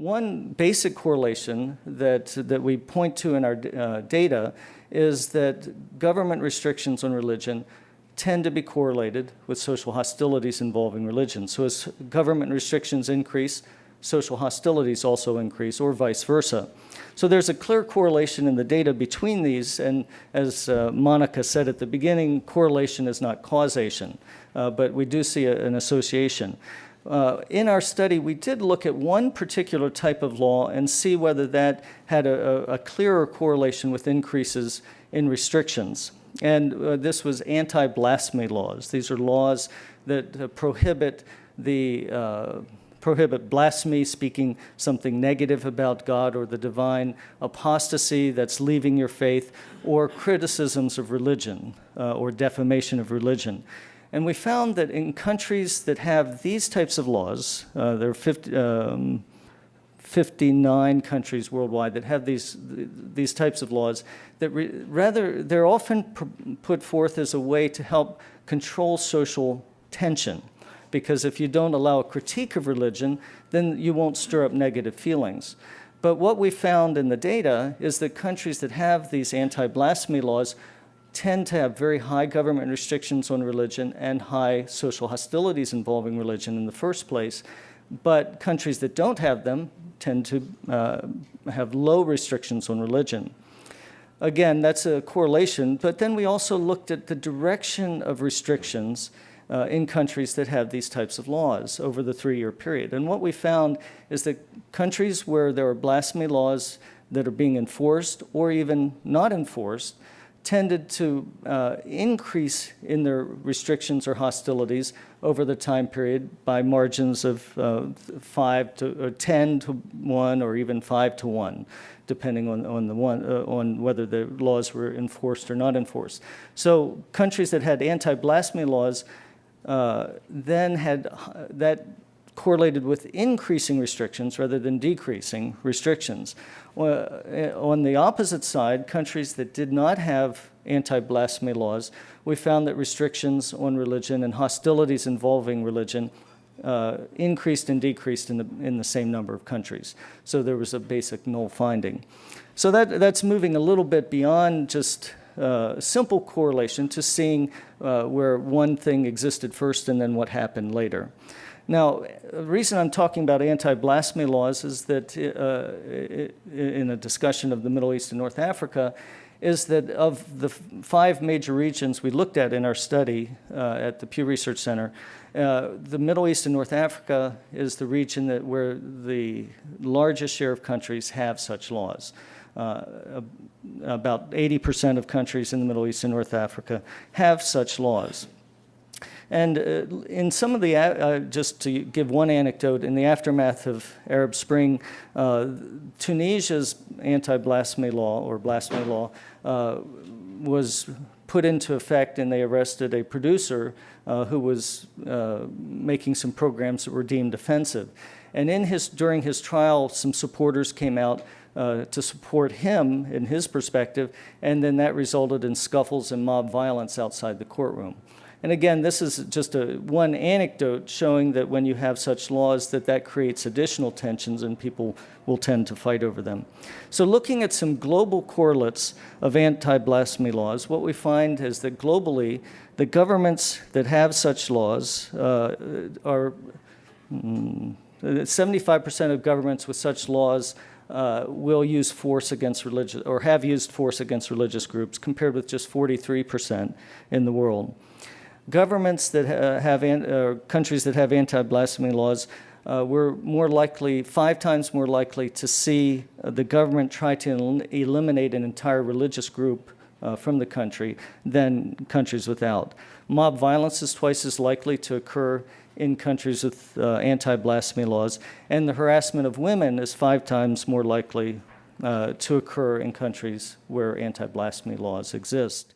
one basic correlation that we point to in our data is that government restrictions on religion tend to be correlated with social hostilities involving religion. So as government restrictions increase, social hostilities also increase, or vice versa. So there's a clear correlation in the data between these, and as Monica said at the beginning, correlation is not causation, but we do see an association. In our study, we did look at one particular type of law and see whether that had a clearer correlation with increases in restrictions. And this was anti-blasphemy laws. These are laws that prohibit blasphemy, speaking something negative about God or the divine, apostasy, that's leaving your faith, or criticisms of religion or defamation of religion. And we found that in countries that have these types of laws, there are 59 countries worldwide that have these types of laws, that they're often put forth as a way to help control social tension. Because if you don't allow a critique of religion, then you won't stir up negative feelings. But what we found in the data is that countries that have these anti-blasphemy laws tend to have very high government restrictions on religion and high social hostilities involving religion in the first place. But countries that don't have them tend to have low restrictions on religion. Again, that's a correlation, but then we also looked at the direction of restrictions in countries that have these types of laws over the 3-year period. And what we found is that countries where there are blasphemy laws that are being enforced or even not enforced tended to increase in their restrictions or hostilities over the time period by margins of 10 to 1 or even 5 to 1, depending on whether the laws were enforced or not enforced. So countries that had anti-blasphemy laws then had that correlated with increasing restrictions rather than decreasing restrictions. On the opposite side, countries that did not have anti-blasphemy laws, we found that restrictions on religion and hostilities involving religion increased and decreased in the same number of countries. So there was a basic null finding. So that's moving a little bit beyond just simple correlation to seeing where one thing existed first and then what happened later. Now, the reason I'm talking about anti-blasphemy laws is that in a discussion of the Middle East and North Africa, is that of the 5 major regions we looked at in our study at the Pew Research Center, the Middle East and North Africa is the region where the largest share of countries have such laws. About 80% of countries in the Middle East and North Africa have such laws. And in some of the, just to give one anecdote, in the aftermath of Arab Spring, Tunisia's anti-blasphemy law, or blasphemy law, was put into effect, and they arrested a producer who was making some programs that were deemed offensive. And during his trial, some supporters came out to support him in his perspective, and then that resulted in scuffles and mob violence outside the courtroom. And again, this is just one anecdote showing that when you have such laws, that creates additional tensions and people will tend to fight over them. So looking at some global correlates of anti-blasphemy laws, what we find is that globally, the governments that have such laws are 75% of governments with such laws will use force against religious, or have used force against religious groups, compared with just 43% in the world. Governments that countries that have anti-blasphemy laws were more likely, 5 times more likely, to see the government try to eliminate an entire religious group from the country than countries without. Mob violence is twice as likely to occur in countries with anti-blasphemy laws, and the harassment of women is 5 times more likely to occur in countries where anti-blasphemy laws exist.